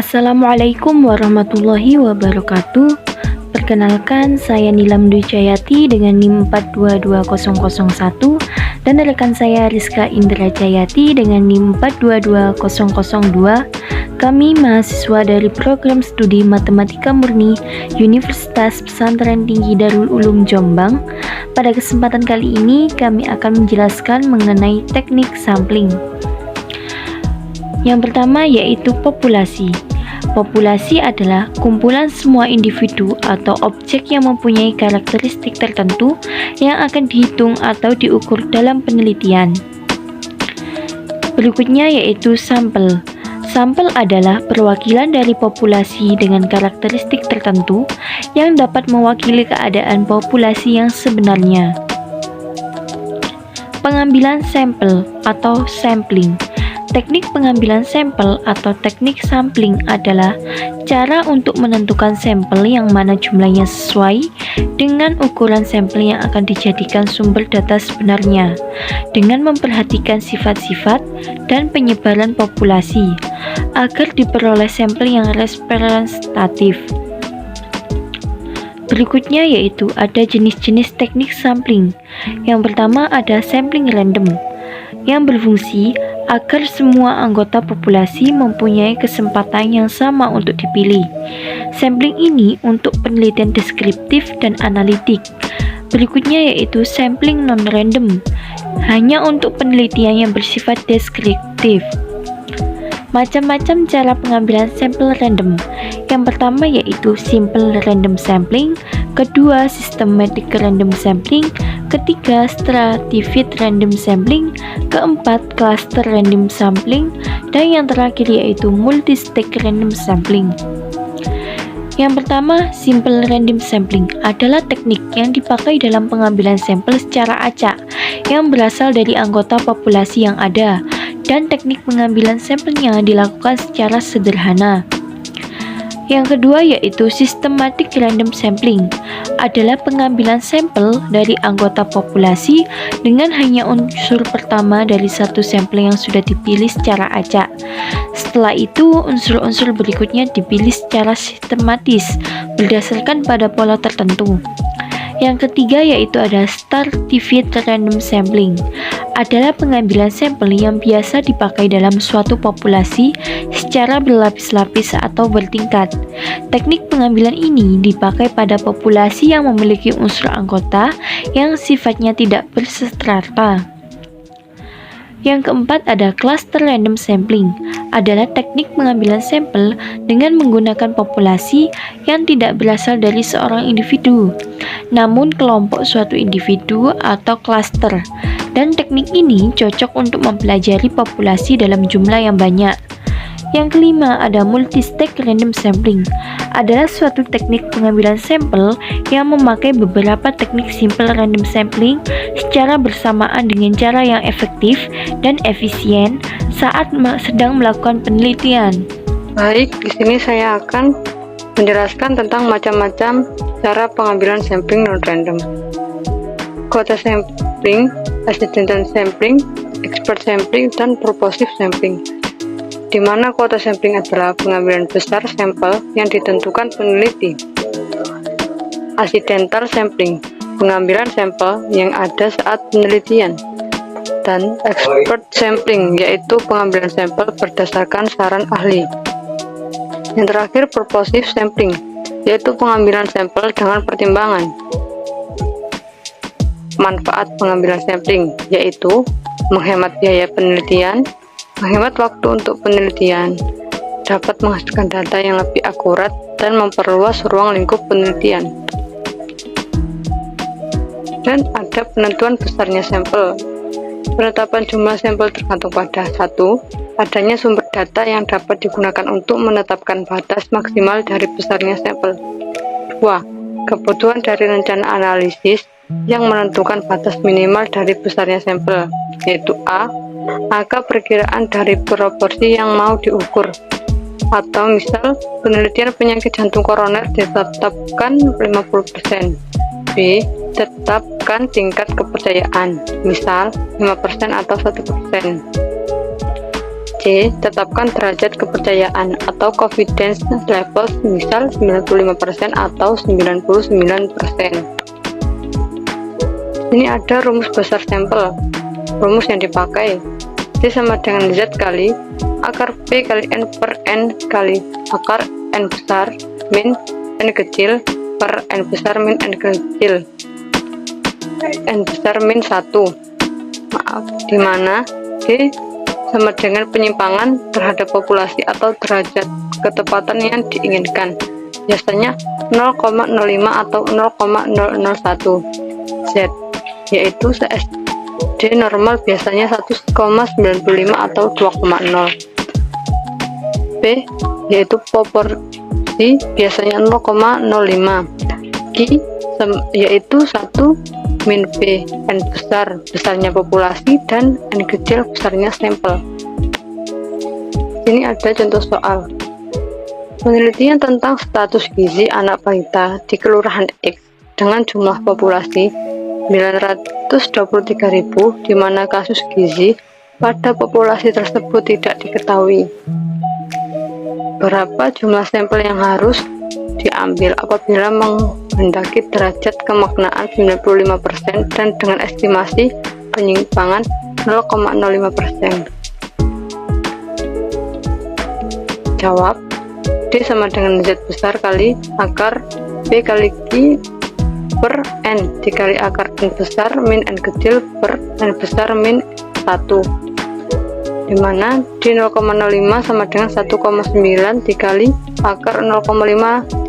Assalamualaikum warahmatullahi wabarakatuh. Perkenalkan, saya Nilam Dwi Jayati dengan NIM 422001 dan rekan saya Rizka Indra Jayati dengan NIM 422002. Kami mahasiswa dari Program Studi Matematika Murni Universitas Pesantren Tinggi Darul Ulum Jombang. Pada kesempatan kali ini kami akan menjelaskan mengenai teknik sampling. Yang pertama yaitu populasi. Populasi adalah kumpulan semua individu atau objek yang mempunyai karakteristik tertentu yang akan dihitung atau diukur dalam penelitian. Berikutnya yaitu sampel. Sampel adalah perwakilan dari populasi dengan karakteristik tertentu yang dapat mewakili keadaan populasi yang sebenarnya. Pengambilan sampel atau sampling. Teknik pengambilan sampel atau teknik sampling adalah cara untuk menentukan sampel yang mana jumlahnya sesuai dengan ukuran sampel yang akan dijadikan sumber data sebenarnya, dengan memperhatikan sifat-sifat dan penyebaran populasi, agar diperoleh sampel yang representatif. Berikutnya yaitu ada jenis-jenis teknik sampling. Yang pertama ada sampling random, yang berfungsi agar semua anggota populasi mempunyai kesempatan yang sama untuk dipilih. Sampling ini untuk penelitian deskriptif dan analitik. Berikutnya yaitu sampling non-random, hanya untuk penelitian yang bersifat deskriptif. Macam-macam cara pengambilan sampel random. Yang pertama yaitu simple random sampling, kedua systematic random sampling, ketiga stratified random sampling, keempat cluster random sampling, dan yang terakhir yaitu multi-stage random sampling. Yang pertama, simple random sampling adalah teknik yang dipakai dalam pengambilan sampel secara acak yang berasal dari anggota populasi yang ada, dan teknik pengambilan sampelnya dilakukan secara sederhana. Yang kedua yaitu systematic random sampling, adalah pengambilan sampel dari anggota populasi dengan hanya unsur pertama dari satu sampel yang sudah dipilih secara acak. Setelah itu, unsur-unsur berikutnya dipilih secara sistematis berdasarkan pada pola tertentu. Yang ketiga yaitu ada stratified random sampling, adalah pengambilan sampel yang biasa dipakai dalam suatu populasi secara berlapis-lapis atau bertingkat. Teknik pengambilan ini dipakai pada populasi yang memiliki unsur anggota yang sifatnya tidak berstrata. Yang keempat ada cluster random sampling, adalah teknik pengambilan sampel dengan menggunakan populasi yang tidak berasal dari seorang individu, namun kelompok suatu individu atau cluster, dan teknik ini cocok untuk mempelajari populasi dalam jumlah yang banyak. Yang kelima ada multi-stage random sampling, adalah suatu teknik pengambilan sampel yang memakai beberapa teknik simple random sampling secara bersamaan dengan cara yang efektif dan efisien saat sedang melakukan penelitian. Baik, di sini saya akan menjelaskan tentang macam-macam cara pengambilan sampling non-random. Quota sampling, accidental sampling, expert sampling, dan purposive sampling. Di mana quota sampling adalah pengambilan besar sampel yang ditentukan peneliti. Accidental sampling, pengambilan sampel yang ada saat penelitian. Dan expert sampling, yaitu pengambilan sampel berdasarkan saran ahli. Yang terakhir purposive sampling, yaitu pengambilan sampel dengan pertimbangan. Manfaat pengambilan sampling yaitu menghemat biaya penelitian, menghemat waktu untuk penelitian, dapat menghasilkan data yang lebih akurat, dan memperluas ruang lingkup penelitian. Dan ada penentuan besarnya sampel. Penetapan jumlah sampel tergantung pada 1. Adanya sumber data yang dapat digunakan untuk menetapkan batas maksimal dari besarnya sampel. 2. Kebutuhan dari rencana analisis yang menentukan batas minimal dari besarnya sampel, yaitu A. Angka perkiraan dari proporsi yang mau diukur, atau misal penelitian penyakit jantung koroner ditetapkan 50%. B. Tetapkan tingkat kepercayaan, misal 5% atau 1%. C. Tetapkan derajat kepercayaan atau confidence level, misal 95% atau 99%. Ini ada rumus besar sampel. Rumus yang dipakai C sama dengan Z kali akar P kali N per N kali akar N besar min N kecil per N besar min N kecil N besar min 1, dimana D sama dengan penyimpangan terhadap populasi atau derajat ketepatan yang diinginkan, biasanya 0,05 atau 0,001 Z, yaitu D normal biasanya 1,95 atau 2,0. P yaitu proporsi biasanya 0,05. Q yaitu 1 min P, N besar besarnya populasi dan N kecil besarnya sampel. Ini ada contoh soal. Penelitian tentang status gizi anak balita di Kelurahan X dengan jumlah populasi 923.000, di mana kasus gizi pada populasi tersebut tidak diketahui. Berapa jumlah sampel yang harus diambil apabila menghendaki derajat kemaknaan 95% dan dengan estimasi penyimpangan 0,05%? Jawab, D sama dengan Z besar kali akar P kali Q per N dikali akar N besar min N kecil per N besar min 1, dimana D 0,05 sama dengan 1,9 dikali akar 0,5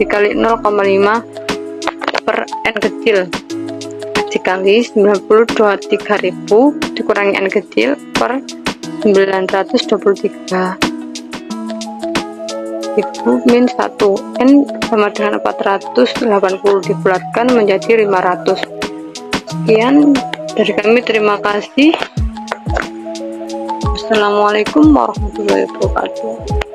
dikali 0,5 per N kecil dikali 92.300 dikurangi N kecil per 923.000 min 1. N sama dengan 480 dibulatkan menjadi 500. Sekian dari kami, terima kasih. Assalamualaikum warahmatullahi wabarakatuh.